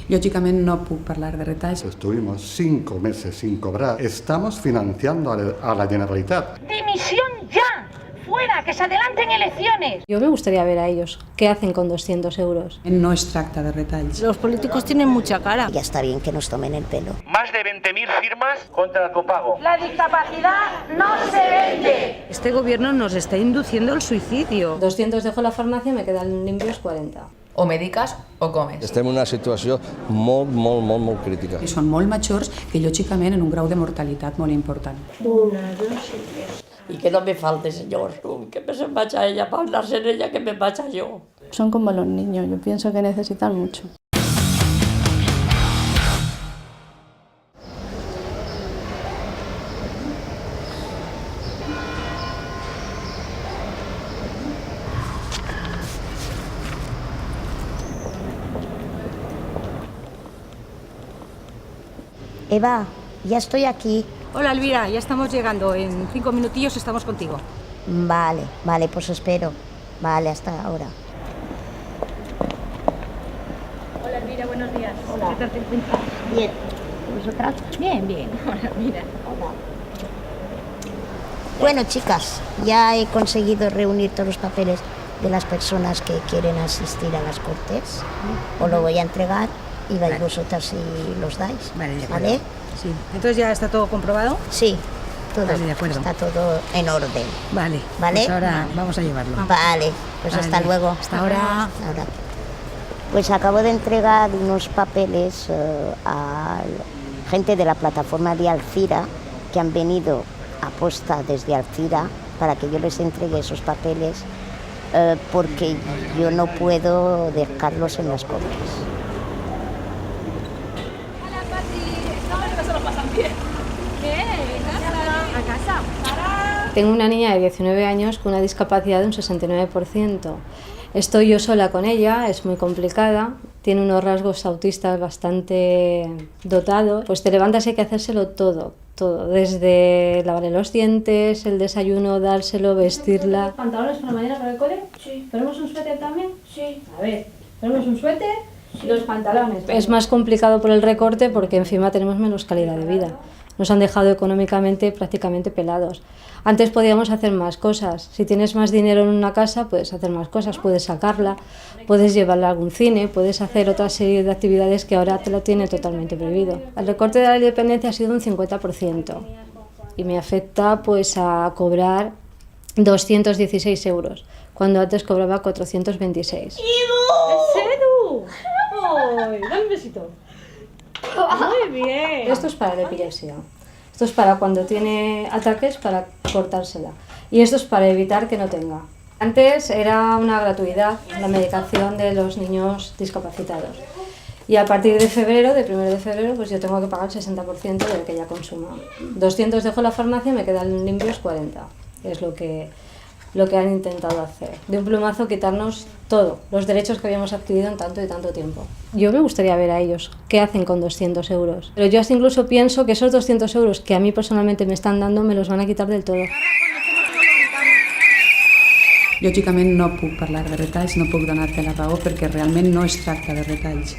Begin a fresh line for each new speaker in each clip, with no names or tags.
Lògicament no puc parlar de retalls.
Estuvimos 5 meses sin cobrar. Estamos financiando a la Generalitat.
¡Dimisión ya! ¡Fuera! ¡Que se adelanten elecciones!
Yo me gustaría ver a ellos qué hacen con 200 euros.
No es tracta de retalls.
Los políticos tienen mucha cara.
Ya está bien que nos tomen el pelo.
Más de 20.000 firmas contra el copago.
La discapacidad no se vende.
Este gobierno nos está induciendo al suicidio.
200 dejo la farmacia, me quedan limpios 40.
O mediques o comes.
Estem en una situació molt crítica.
I són molt majors que lògicament en un grau de mortalitat molt important.
1, 2 y 3.
Y que no me falte, Señor, que me se vaya ella para hablarse en ella, que me vaya yo.
Son como los niños, yo pienso que necesitan mucho.
Eva, ya estoy aquí.
Hola, Elvira, ya estamos llegando. En 5 minutillos estamos contigo.
Vale, pues espero. Vale, hasta ahora.
Hola, Elvira, buenos días.
Hola.
¿Qué tal te encuentras?
Bien. ¿Vosotras?
Bien. Hola, mira.
Hola. Bueno, chicas, ya he conseguido reunir todos los papeles de las personas que quieren asistir a las Cortes. Os lo voy a entregar y vais vosotras y los dais.
¿Vale? Sí. Entonces ya está todo comprobado.
Sí, todo.
Vale, de acuerdo.
Está todo en orden.
Vale.
¿Vale?
Pues ahora vamos a llevarlo.
Vale, pues
Vale.
hasta luego.
Hasta ahora.
Hasta ahora. Pues acabo de entregar unos papeles a gente de la plataforma de Alcira que han venido a posta desde Alcira para que yo les entregue esos papeles porque yo no puedo dejarlos en las Cortes.
Tengo una niña de 19 años con una discapacidad de un 69%. Estoy yo sola con ella, es muy complicada, tiene unos rasgos autistas bastante dotados. Pues te levantas y hay que hacérselo todo, desde lavarle los dientes, el desayuno, dárselo, vestirla. ¿Pantalones por la mañana para el cole?
Sí.
¿Ponemos un suéter también?
Sí.
A ver, ponemos un suéter y los pantalones. Es más complicado por el recorte porque encima tenemos menos calidad de vida. Nos han dejado económicamente prácticamente pelados. Antes podíamos hacer más cosas. Si tienes más dinero en una casa, puedes hacer más cosas, puedes sacarla, puedes llevarla a algún cine, puedes hacer otra serie de actividades que ahora te lo tiene totalmente prohibido. El recorte de la dependencia ha sido un 50% y me afecta pues a cobrar 216 euros, cuando antes cobraba 426.
¡Edu! ¡Ay! Dame un besito. Muy bien.
Esto es para la epilepsia. Esto es para cuando tiene ataques, para cortársela. Y esto es para evitar que no tenga. Antes era una gratuidad la medicación de los niños discapacitados. Y a partir de febrero, de 1 de febrero, pues yo tengo que pagar el 60% de lo que ella consuma. 200 dejo la farmacia y me quedan limpios 40. Es lo que han intentado hacer. De un plumazo quitarnos todo, los derechos que habíamos adquirido en tanto y tanto tiempo. Yo me gustaría ver a ellos qué hacen con 200 euros. Pero yo hasta incluso pienso que esos 200 euros que a mí personalmente me están dando me los van a quitar del todo.
Lògicament no puc parlar de retalls, no puc donar-te la raó perquè realment no es tracta de retalls.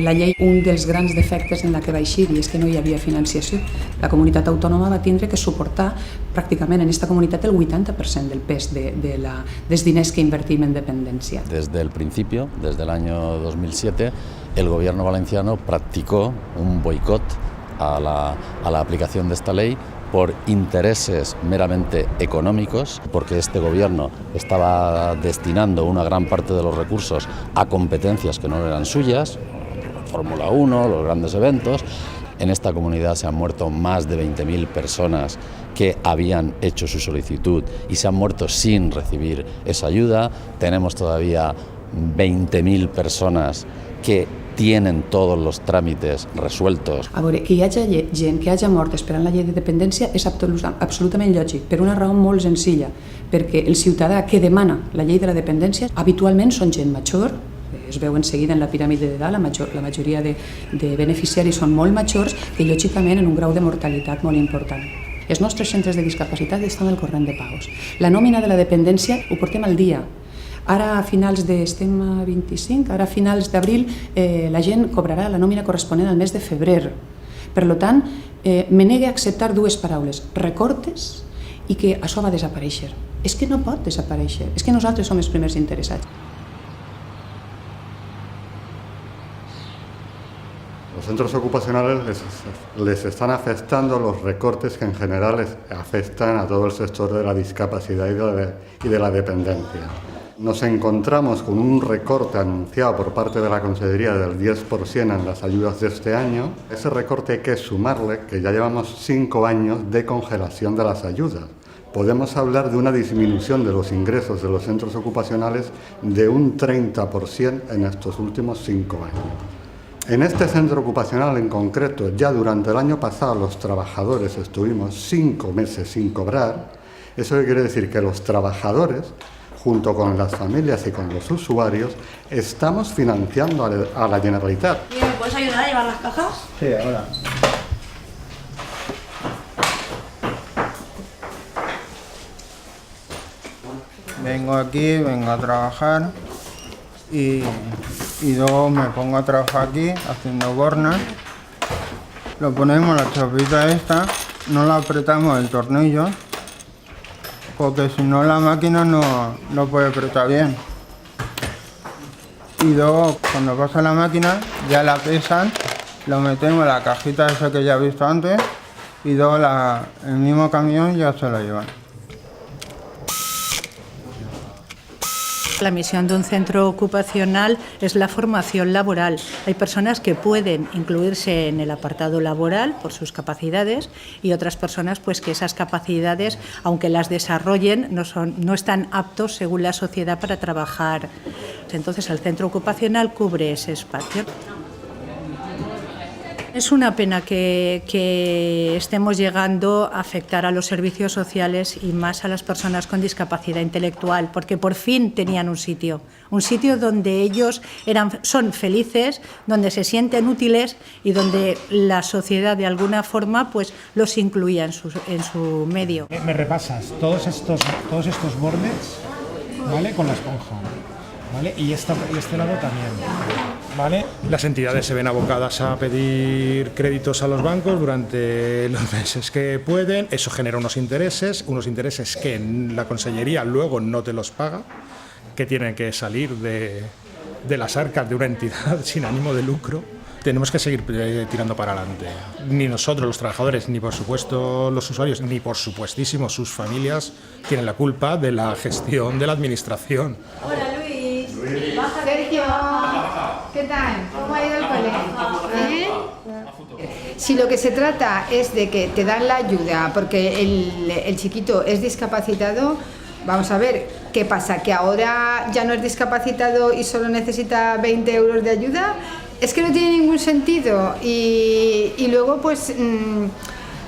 La llei, un dels grans defectes en la que va eixir i és que no hi havia financiació. La comunitat autònoma va tindre que suportar pràcticament en aquesta comunitat el 80% del pes dels diners que invertim en dependència.
Desde el principio, desde el año 2007, el gobierno valenciano practicó un boicot a la aplicación de esta ley por intereses meramente económicos, porque este gobierno estaba destinando una gran parte de los recursos a competencias que no eran suyas, Fórmula 1, los grandes eventos. En esta comunidad se han muerto más de 20.000 personas que habían hecho su solicitud y se han muerto sin recibir esa ayuda. Tenemos todavía 20.000 personas que tienen todos los tràmits resueltos.
A veure, que hi hagi gent que hagi mort esperant la llei de dependència és absolutament lògic, per una raó molt senzilla, perquè el ciutadà que demana la llei de la dependència habitualment són gent major, es veu en seguida en la piràmide de dalt, la majoria de beneficiaris són molt majors que lògicament en un grau de mortalitat molt important. Els nostres centres de discapacitat estan al corrent de pagos. La nòmina de la dependència ho portem al dia. Ara a finals estem a 25, ara a finals d'abril la gent cobrarà la nòmina corresponent al mes de febrer. Per tant, me negue a acceptar dues paraules, recortes i que això va desaparèixer. És que no pot desaparèixer, és que nosaltres som els primers interessats.
Los centros ocupacionales les están afectando los recortes que en general les afectan a todo el sector de la discapacidad y de la dependencia. Nos encontramos con un recorte anunciado por parte de la Consellería del 10% en las ayudas de este año. Ese recorte hay que sumarle que ya llevamos 5 años de congelación de las ayudas. Podemos hablar de una disminución de los ingresos de los centros ocupacionales de un 30% en estos últimos 5 años. En este centro ocupacional en concreto, ya durante el año pasado los trabajadores estuvimos 5 meses sin cobrar. Eso quiere decir que los trabajadores, junto con las familias y con los usuarios, estamos financiando a la Generalitat.
¿Me puedes ayudar a llevar las cajas?
Sí, ahora. Vengo aquí, vengo a trabajar y luego me pongo a trabajar aquí haciendo bornas. Lo ponemos la chapita esta, no la apretamos el tornillo porque si no la máquina no puede apretar bien. Y luego cuando pasa la máquina ya la pesan, lo metemos en la cajita esa que ya he visto antes y luego el mismo camión ya se lo llevan.
La misión de un centro ocupacional es la formación laboral. Hay personas que pueden incluirse en el apartado laboral por sus capacidades y otras personas pues que esas capacidades, aunque las desarrollen, no están aptos según la sociedad para trabajar. Entonces el centro ocupacional cubre ese espacio. Es una pena que estemos llegando a afectar a los servicios sociales y más a las personas con discapacidad intelectual, porque por fin tenían un sitio donde ellos son felices, donde se sienten útiles y donde la sociedad de alguna forma pues los incluía en su medio.
Me repasas todos estos bordes, ¿vale? Con la esponja, ¿vale? Y este lado también. ¿Vale? Las entidades se ven abocadas a pedir créditos a los bancos durante los meses que pueden. Eso genera unos intereses que la Consellería luego no te los paga, que tienen que salir de las arcas de una entidad sin ánimo de lucro. Tenemos que seguir tirando para adelante. Ni nosotros, los trabajadores, ni por supuesto los usuarios, ni por supuestísimo sus familias tienen la culpa de la gestión de la administración.
Hola Luis. Sergio, ¿qué tal? ¿Cómo ha ido el colegio? Si lo que se trata es de que te dan la ayuda porque el chiquito es discapacitado, vamos a ver, ¿qué pasa? ¿Que ahora ya no es discapacitado y solo necesita 20 euros de ayuda? Es que no tiene ningún sentido y luego pues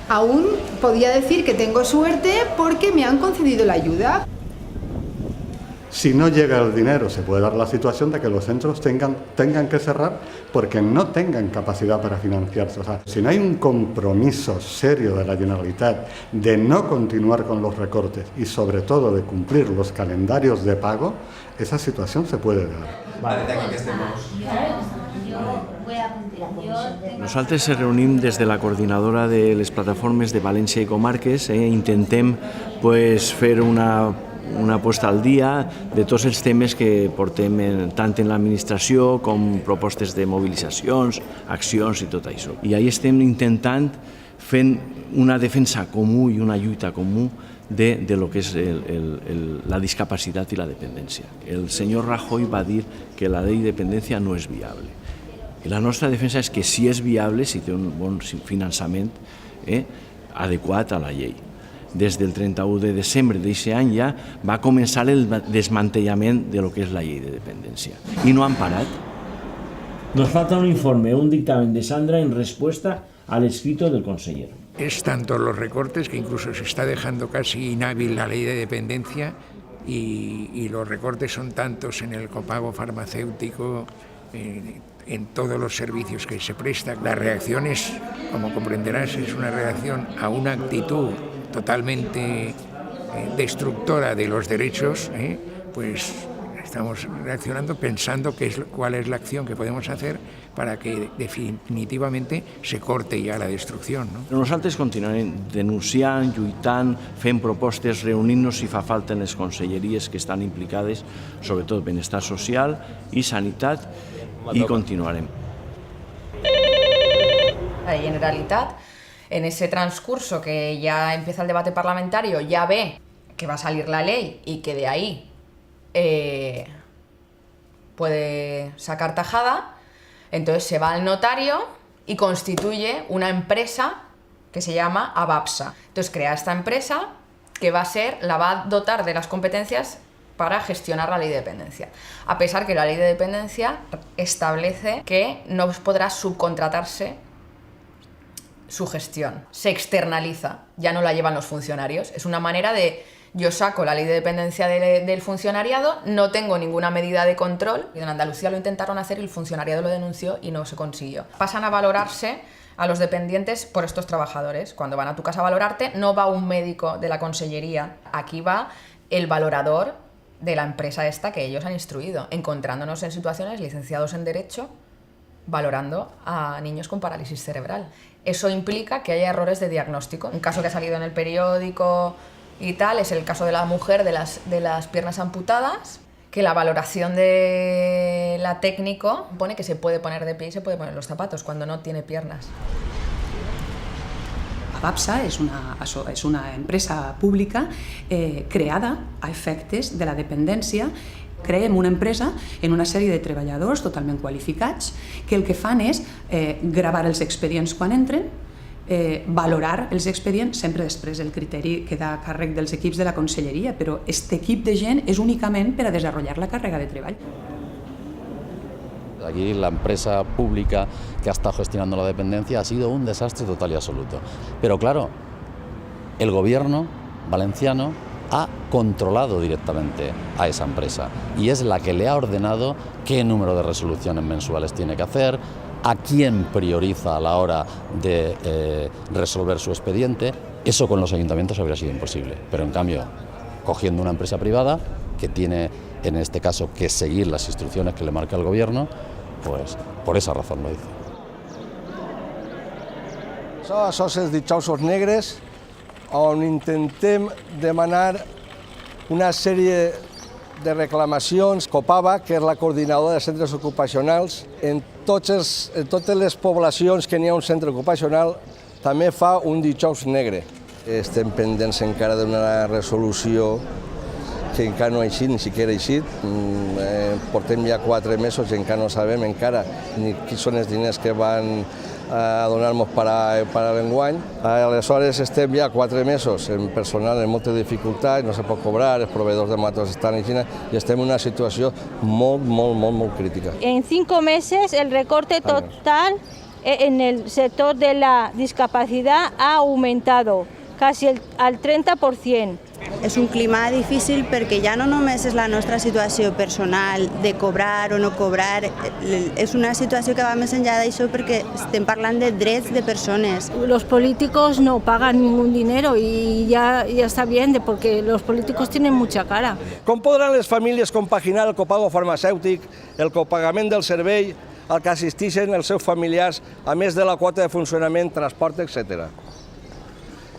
aún podía decir que tengo suerte porque me han concedido la ayuda.
Si no llega el dinero, se puede dar la situación de que los centros tengan que cerrar porque no tengan capacidad para financiarse. O sea, si no hay un compromiso serio de la Generalitat de no continuar con los recortes y sobre todo de cumplir los calendarios de pago, esa situación se puede dar.
Vale, de aquí que estemos. Nosaltres se reunim des de la coordinadora de les plataformes de València i Comarques, intentem fer una posta al dia de tots els temes que portem tant en l'administració com propostes de mobilitzacions, accions i tot això. I ahí estem intentant fent una defensa comú i una lluita comú de lo que és la discapacitat i la dependència. El senyor Rajoy va dir que la llei de dependència no és viable. I la nostra defensa és que sí és viable si té un bon finançament adequat a la llei. Des del 31 de desembre d'aquest any ja va començar el desmantellament de lo que és la llei de dependència. I no han parat.
Nos falta un informe, un dictamen de Sandra en respuesta al escrito del consejero.
Es tanto los recortes que incluso se está dejando casi inhábil la ley de dependencia y los recortes son tantos en el copago farmacéutico, en todos los servicios que se prestan. La reacción es, como comprenderás, es una reacción a una actitud totalmente destructora de los derechos, pues Estamos reaccionando pensando cuál es la acción que podemos hacer para que definitivamente se corte ja la destrucció. No?
Nosaltres continuarem denunciant, lluitant, fent propostes, reunint-nos si fa falta en les conselleries que estan implicades, sobretot benestar social i sanitat, i continuarem.
La Generalitat, en ese transcurso que ya empieza el debate parlamentario, ya ve que va a salir la ley y que de ahí puede sacar tajada, entonces se va al notario y constituye una empresa que se llama ABAPSA. Entonces crea esta empresa que va a dotar de las competencias para gestionar la ley de dependencia. A pesar que la ley de dependencia establece que no podrá subcontratarse su gestión. Se externaliza, ya no la llevan los funcionarios. Es una manera de, yo saco la ley de dependencia del funcionariado, no tengo ninguna medida de control. En Andalucía lo intentaron hacer y el funcionariado lo denunció y no se consiguió. Pasan a valorarse a los dependientes por estos trabajadores. Cuando van a tu casa a valorarte, no va un médico de la consellería, aquí va el valorador de la empresa esta que ellos han instruido, encontrándonos en situaciones, licenciados en Derecho, valorando a niños con parálisis cerebral. Eso implica que haya errores de diagnóstico. Un caso que ha salido en el periódico y tal es el caso de la mujer de las piernas amputadas, que la valoración de la técnico pone que se puede poner de pie y se puede poner los zapatos cuando no tiene piernas.
ABAPSA és una empresa pública creada a efectes de la dependència. Creem una empresa en una sèrie de treballadors totalment qualificats que el que fan és gravar els expedients quan entren, valorar els expedients, sempre després el criteri queda a càrrec dels equips de la conselleria, però aquest equip de gent és únicament per a desenvolupar la càrrega de treball.
Aquí la empresa pública que ha estado gestionando la dependencia ha sido un desastre total y absoluto. Pero claro, el gobierno valenciano ha controlado directamente a esa empresa y es la que le ha ordenado qué número de resoluciones mensuales tiene que hacer, a quién prioriza a la hora de resolver su expediente. Eso con los ayuntamientos habría sido imposible, pero en cambio, cogiendo una empresa privada que tiene en este caso que seguir las instrucciones que le marca el gobierno, pues por esa razón lo dice.
Això és Dijous Negres, on intentem demanar una sèrie de reclamacions. Copava, que és la coordinadora de centres ocupacionals, en totes les poblacions que n'hi ha un centre ocupacional, també fa un Dijous Negre. Estem pendents encara d'una resolució que encara no ha eixit, ni siquiera ha eixit. Portem ja 4 mesos i encara no sabem ni quins són els diners que van a donar-nos per a l'enguany. Aleshores estem ja 4 mesos en personal en moltes dificultats, no se pot cobrar, els proveïdors de matos estan en Xina i estem en una situació molt crítica.
En 5 meses el recorte total en el sector de la discapacidad ha aumentado casi al 30%.
És un clima difícil perquè ja no només és la nostra situació personal de cobrar o no cobrar, és una situació que va més enllà d'això perquè estem parlant de drets de persones.
Los políticos no pagan ningún dinero y ya está bien porque los políticos tienen mucha cara.
Com podran les famílies compaginar el copago farmacèutic, el copagament del servei al que assisteixen els seus familiars, a més de la quota de funcionament, transport, etc.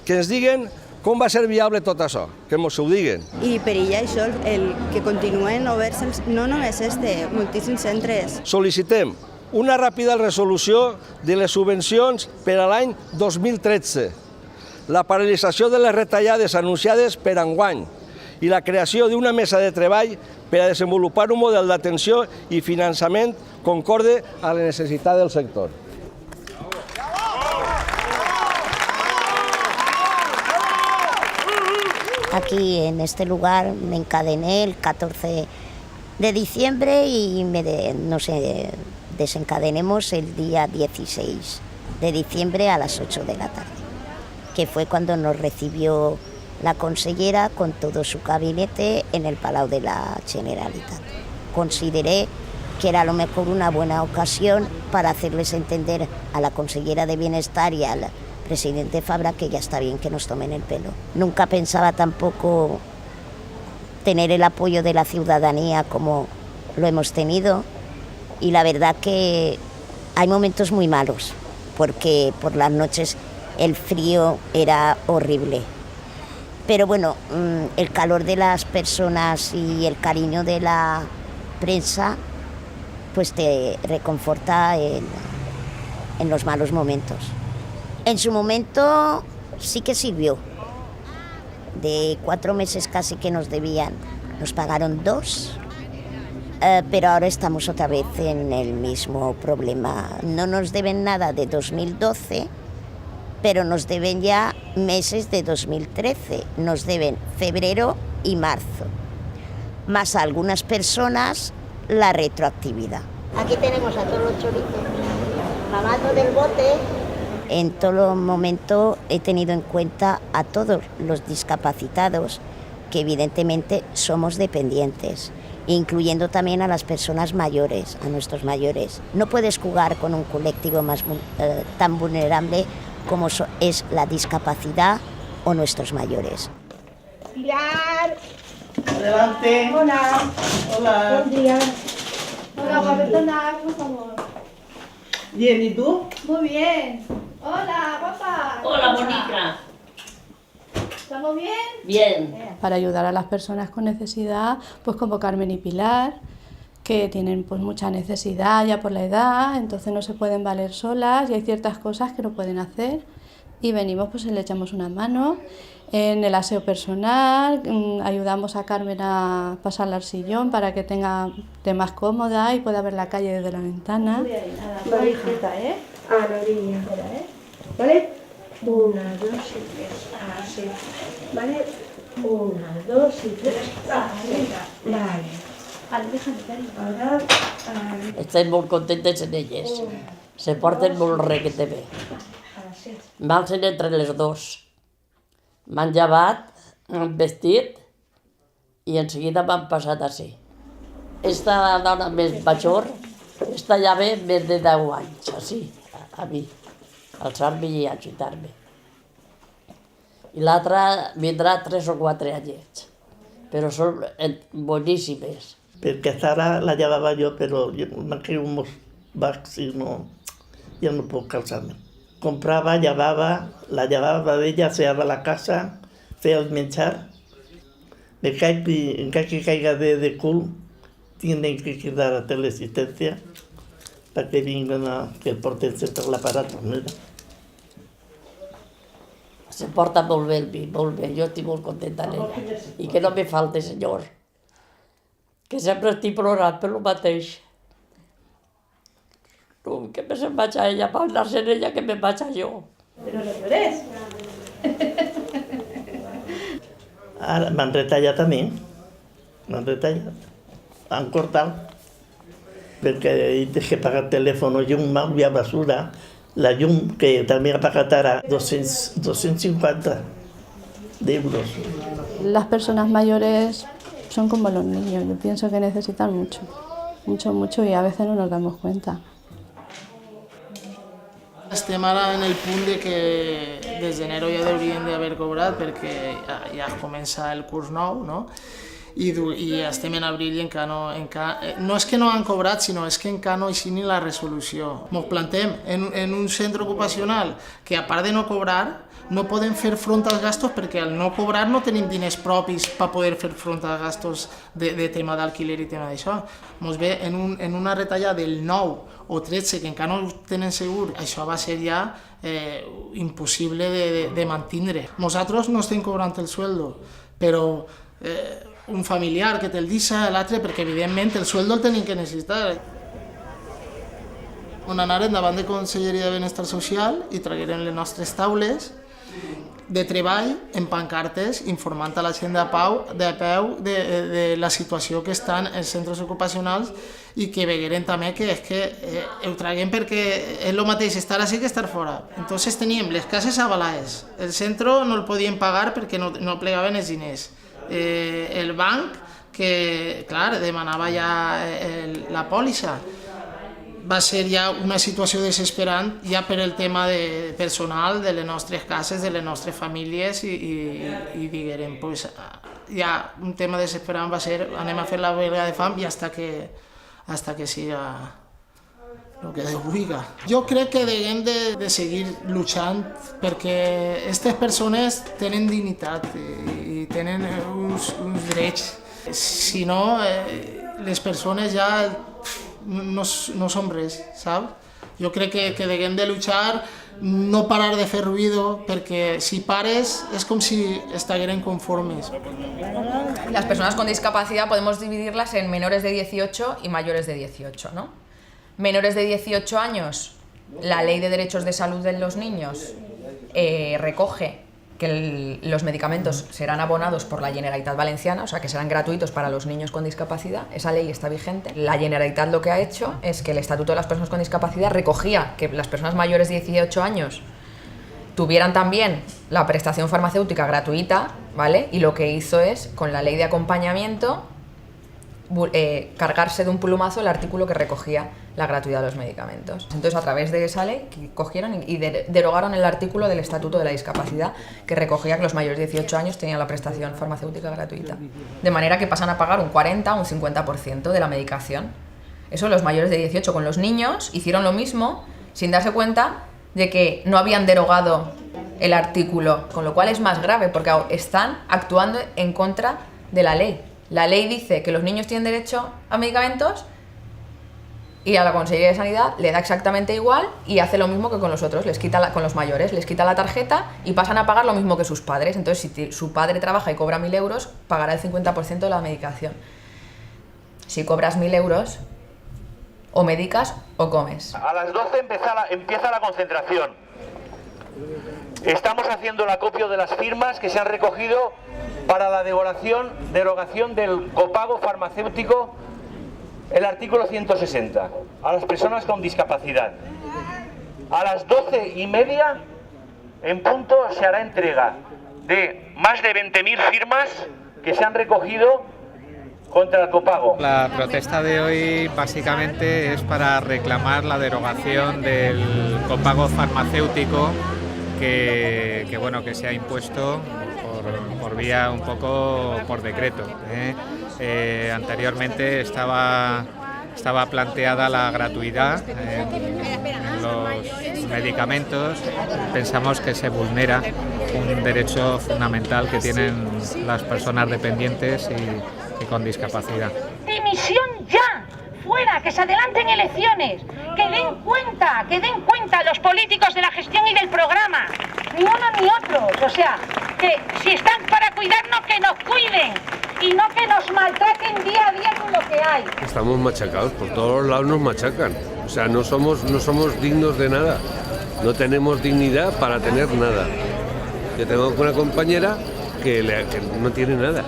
Que ens diguen com va ser viable tot això, que ens ho diguen.
I per això el que continuen oberts no només moltíssims centres.
Sol·licitem una ràpida resolució de les subvencions per a l'any 2013, la paralització de les retallades anunciades per enguany i la creació d'una mesa de treball per a desenvolupar un model d'atenció i finançament concorde a la necessitat del sector.
Aquí en este lugar me encadené el 14 de diciembre y desencadenemos el día 16 de diciembre a las 8 de la tarde, que fue cuando nos recibió la consellera con todo su gabinete en el Palau de la Generalitat. Consideré que era a lo mejor una buena ocasión para hacerles entender a la consellera de Bienestar y al presidente Fabra que ya está bien que nos tomen el pelo. Nunca pensaba tampoco tener el apoyo de la ciudadanía como lo hemos tenido, y la verdad que hay momentos muy malos, porque por las noches el frío era horrible. Pero bueno, el calor de las personas y el cariño de la prensa pues te reconforta en los malos momentos. En su momento sí que sirvió. De 4 meses casi que nos debían, nos pagaron 2, pero ahora estamos otra vez en el mismo problema. No nos deben nada de 2012, pero nos deben ya meses de 2013. Nos deben febrero y marzo, más a algunas personas la retroactividad. Aquí tenemos a todos los chorizos mamando del bote. En todo momento he tenido en cuenta a todos los discapacitados, que evidentemente somos dependientes, incluyendo también a las personas mayores, a nuestros mayores. No puedes jugar con un colectivo tan vulnerable como es la discapacidad o nuestros mayores.
Pilar.
Adelante.
Hola.
Hola.
Buen día.
Hola,
guapetona, por favor.
Bien, ¿y tú?
Muy bien. Hola, guapa.
Hola, bonita.
¿Estamos bien?
Bien.
Para ayudar a las personas con necesidad, pues como Carmen y Pilar, que tienen pues mucha necesidad ya por la edad, entonces no se pueden valer solas y hay ciertas cosas que no pueden hacer, y venimos pues le echamos una mano en el aseo personal, ayudamos a Carmen a pasarla al sillón para que esté más cómoda y pueda ver la calle desde la ventana.
Muy bien, a la orillita, ¿eh? A la orilla. Espera, ¿eh? ¿Vale? 1, 2 y 3. Así. ¿Vale? 1, 2 y 3. Vale. Vale, déjame, cariño. Ahora...
Estem molt contentes en elles. Se porten molt requete bé. M'alcen entre les dos. M'han llevat, m'han vestit i en seguida m'han passat així. Esta dona més major està ja bé més de 10 anys, així, a mi, alçar-me i ajudar-me. I l'altra vindrà 3 o 4 anyets, però són boníssimes.
Perquè Sara la llevava jo, però m'han caigut molts bacs i ja no puc calçar-me. Comprava, llevava, la llevava d'ella, asseava la casa, feia el menjar. Me caic i encara que caiga de cul, tienen que quedar a teleasistencia para que vengan a que porten sempre l'aparato.
Se porta molt bé el vi, molt bé. Jo estic molt contenta amb ella. I que no me falte, senyor. Que sempre estic plorant per el mateix. Que me se'n vaig a ella, per anar-se en ella, que me vaig a jo.
Però no llores.
Ara m'han retallat a mi. M'han retallat. Han cortat. Perquè he que pagar teléfono, llum, agua, basura. La llum, que també ha pagat ara 250 euros.
Las personas mayores son como los niños, yo pienso que necesitan mucho, mucho, y a veces no nos damos cuenta.
Estem ara en el punt de que des d'enero ja haurien d'haver cobrat perquè ja comença el curs nou, no? I estem en abril i encara no és que no han cobrat, sinó és que encara no hi ni la resolució. Ens plantem en un centre ocupacional que a part de no cobrar no podem fer front als gastos perquè al no cobrar no tenim diners propis per poder fer front als gastos de tema d'alquiler i tema d'això. Ens ve en una retallada del 9 o 13 que encara no tenen segur, això va ser ja impossible de mantindre. Nosaltres no estem cobrant el sueldo, però un familiar que te'l deixa, l'altre, perquè evidentment el sueldo el tenim que necessitar. On anarem davant de Conselleria de Benestar Social i traguerem les nostres taules de treball en pancartes informant a la gent de peu de la situació que estan els centres ocupacionals i que vegueren també que és que ho traguem perquè és el mateix estar així que estar fora. Entonces teníem les cases avalades, el centre no el podíem pagar perquè no plegaven els diners, el banc que, clar, demanava ja la pòlissa. Va ser ja una situació desesperant ja per el tema de personal de les nostres cases, de les nostres famílies i diguem, ja un tema desesperant va ser anem a fer la huelga de fam i hasta que siga el que Déu vulgui. Jo crec que hem de seguir luchant perquè aquestes persones tenen dignitat i tenen uns drets. Si no, les persones ja no som res, saps? Jo crec que hem de luchar, no parar de fer ruido, perquè si pares es com si estigueren conformes.
Las personas con discapacidad podemos dividirlas en menores de 18 y mayores de 18, ¿no? Menores de 18 años, la Ley de Derechos de Salud de los Niños recoge que los medicamentos serán abonados por la Generalitat Valenciana, o sea que serán gratuitos para los niños con discapacidad. Esa ley está vigente. La Generalitat lo que ha hecho es que el Estatuto de las Personas con Discapacidad recogía que las personas mayores de 18 años tuvieran también la prestación farmacéutica gratuita, ¿vale? Y lo que hizo es, con la ley de acompañamiento, cargarse de un plumazo el artículo que recogía la gratuidad de los medicamentos. Entonces, a través de esa ley, cogieron y derogaron el artículo del Estatuto de la Discapacidad que recogía que los mayores de 18 años tenían la prestación farmacéutica gratuita. De manera que pasan a pagar un 40 o un 50% de la medicación. Eso los mayores de 18. Con los niños hicieron lo mismo sin darse cuenta de que no habían derogado el artículo, con lo cual es más grave porque están actuando en contra de la ley. La ley dice que los niños tienen derecho a medicamentos y a la Consellería de Sanidad le da exactamente igual y hace lo mismo que con los otros, con los mayores, les quita la tarjeta y pasan a pagar lo mismo que sus padres. Entonces, si su padre trabaja y cobra 1.000 euros, pagará el 50% de la medicación. Si cobras 1.000 euros, o medicas o comes.
A las 12 empieza la concentración. Estamos haciendo el acopio de las firmas que se han recogido para la derogación del copago farmacéutico, el artículo 160, a las personas con discapacidad. A las 12:30 en punto se hará entrega de más de 20.000 firmas que se han recogido contra el copago.
La protesta de hoy básicamente es para reclamar la derogación del copago farmacéutico que se ha impuesto por vía un poco por decreto. Anteriormente estaba planteada la gratuidad en los medicamentos. Pensamos que se vulnera un derecho fundamental que tienen las personas dependientes y con discapacidad.
¡Dimisión ya! ¡Fuera! ¡Que se adelanten elecciones! ¡Que den cuenta los políticos de la gestión y del programa! Ni uno ni otros. O sea, que si están para cuidarnos, que nos cuiden y no que nos maltraten día a día con lo que hay.
Estamos machacados, por todos lados nos machacan. O sea, no somos dignos de nada. No tenemos dignidad para tener nada. Yo tengo una compañera que no tiene nada,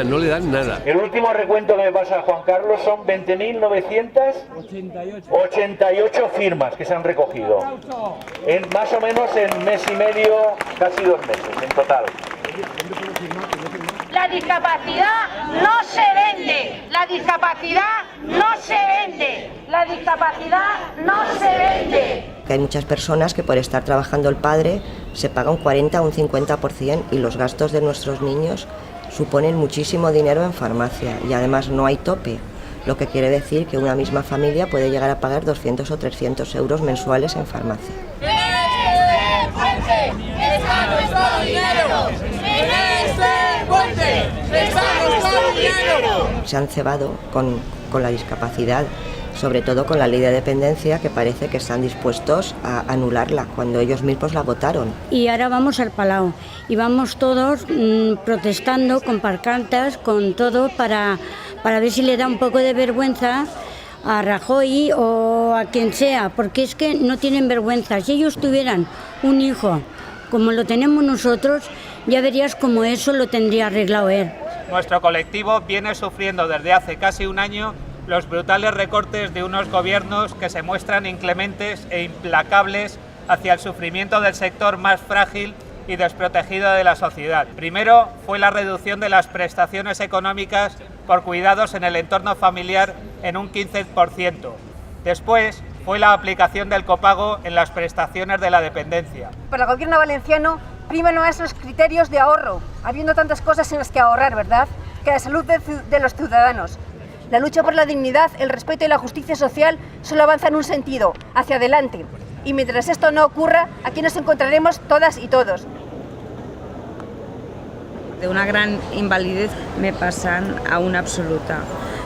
no le dan nada.
El último recuento que me pasa Juan Carlos son 20.988 firmas que se han recogido. Más o menos en mes y medio, casi 2 meses en total.
La discapacidad no se vende, la discapacidad no se vende, la discapacidad no se vende.
Que hay muchas personas que por estar trabajando el padre se paga un 40 o un 50% y los gastos de nuestros niños suponen muchísimo dinero en farmacia y además no hay tope, lo que quiere decir que una misma familia puede llegar a pagar 200 o 300 euros mensuales en farmacia.
¡En este puente está nuestro dinero! ¡En este puente está nuestro dinero!
Se han cebado con la discapacidad, sobre todo con la ley de dependencia, que parece que están dispuestos a anularla cuando ellos mismos la votaron.
Y ahora vamos al Palau y vamos todos protestando con pancartas, con todo, para ver si le da un poco de vergüenza a Rajoy o a quien sea, porque es que no tienen vergüenza. Si ellos tuvieran un hijo como lo tenemos nosotros, ya verías cómo eso lo tendría arreglado él.
Nuestro colectivo viene sufriendo desde hace casi un año los brutales recortes de unos gobiernos que se muestran inclementes e implacables hacia el sufrimiento del sector más frágil y desprotegido de la sociedad. Primero fue la reducción de las prestaciones económicas por cuidados en el entorno familiar en un 15%. Después fue la aplicación del copago en las prestaciones de la dependencia.
Para el gobierno valenciano
priman más los criterios de ahorro, habiendo tantas cosas en las que ahorrar, ¿verdad?, que la salud de los ciudadanos. La lucha por la dignidad, el respeto y la justicia social solo avanza en un sentido, hacia adelante. Y mientras esto no ocurra, aquí nos encontraremos todas y todos.
De una gran invalidez me pasan a una absoluta.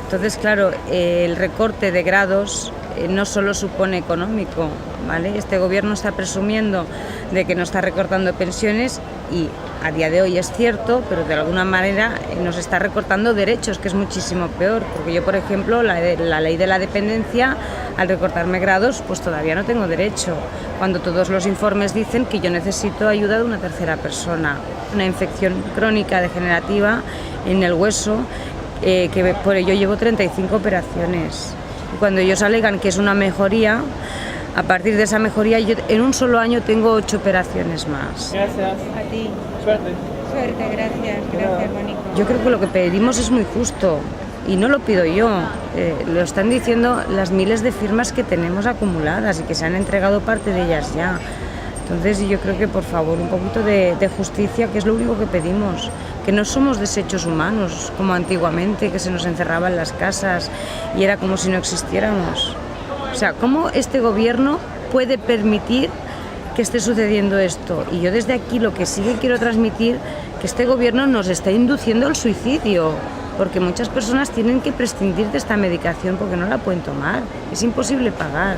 Entonces, claro, el recorte de grados no solo supone económico, ¿vale? Este gobierno está presumiendo de que no está recortando pensiones y a día de hoy es cierto, pero de alguna manera nos está recortando derechos, que es muchísimo peor, porque yo, por ejemplo, la ley de la dependencia, al recortarme grados, pues todavía no tengo derecho, cuando todos los informes dicen que yo necesito ayuda de una tercera persona. Una infección crónica degenerativa en el hueso, que por ello llevo 35 operaciones. Y cuando ellos alegan que es una mejoría, a partir de esa mejoría yo en un solo año tengo 8 operaciones más.
Gracias. A ti.
Suerte.
Suerte, gracias, Mónica.
Yo creo que lo que pedimos es muy justo y no lo pido yo, lo están diciendo las miles de firmas que tenemos acumuladas y que se han entregado parte de ellas ya. Entonces yo creo que por favor un poquito de justicia, que es lo único que pedimos, que no somos desechos humanos como antiguamente, que se nos encerraba en las casas y era como si no existiéramos. O sea, ¿cómo este gobierno puede permitir que esté sucediendo esto? Y yo desde aquí lo que sí que quiero transmitir, que este gobierno nos está induciendo al suicidio, porque muchas personas tienen que prescindir de esta medicación porque no la pueden tomar, es imposible pagar.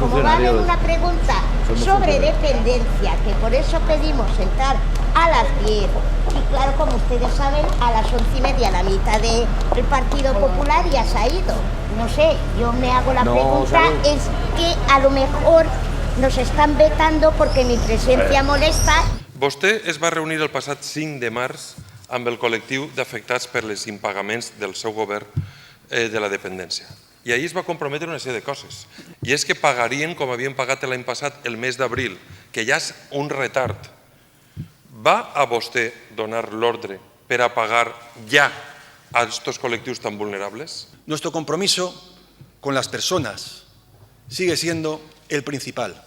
Como va a haber una pregunta sobre dependencia, que por eso pedimos entrar a las 10, y claro, como ustedes saben, a las 11:30 la mitad del Partido Popular ya se ha ido. No sé, yo me hago la pregunta, es que a lo mejor nos están vetando porque mi presencia molesta.
Vostè es va reunir el passat 5 de març amb el col·lectiu d'afectats per les impagaments del seu govern de la dependència. I ahir es va comprometre una sèrie de coses. I és que pagarien, com havien pagat l'any passat, el mes d'abril, que ja és un retard. Va a vostè donar l'ordre per a pagar ja a estos colectivos tan vulnerables?
Nuestro compromiso con las personas sigue siendo el principal.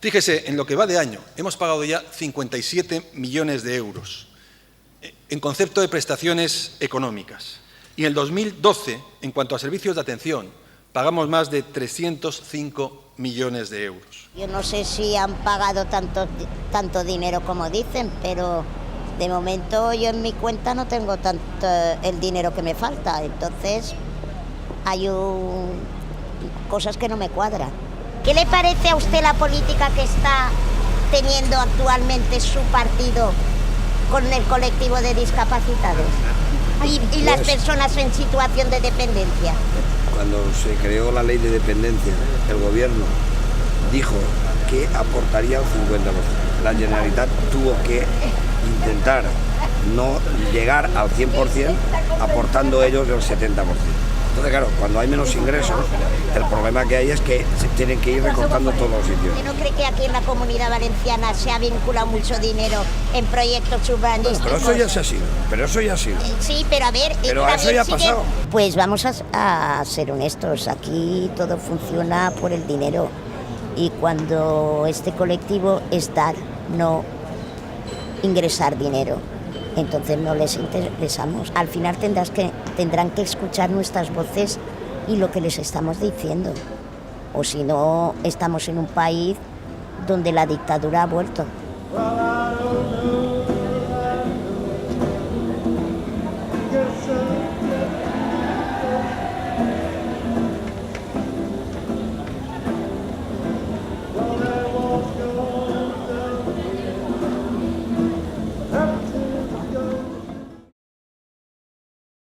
Fíjese, en lo que va de año hemos pagado ya 57 millones de euros en concepto de prestaciones económicas. Y en el 2012, en cuanto a servicios de atención, pagamos más de 305 millones de euros.
Yo no sé si han pagado tanto dinero como dicen, pero de momento yo en mi cuenta no tengo tanto el dinero que me falta, entonces hay cosas que no me cuadran. ¿Qué le parece a usted la política que está teniendo actualmente su partido con el colectivo de discapacitados y las personas en situación de dependencia?
Cuando se creó la ley de dependencia, el gobierno dijo que aportaría el 50%. La Generalitat tuvo que intentar no llegar al 100%, aportando ellos el 70%. Entonces, claro, cuando hay menos ingresos, el problema que hay es que se tienen que ir recortando todos los sitios.
¿Usted no cree que aquí en la Comunidad Valenciana se ha vinculado mucho dinero en proyectos urbanísticos?
Pero eso ya se ha sido,
Sí, pero a ver...
Pero eso ya ha pasado.
Pues vamos a ser honestos, aquí todo funciona por el dinero y cuando este colectivo es dar, no ingresar dinero. Entonces no les interesamos. Al final tendrán que escuchar nuestras voces y lo que les estamos diciendo. O si no, estamos en un país donde la dictadura ha vuelto.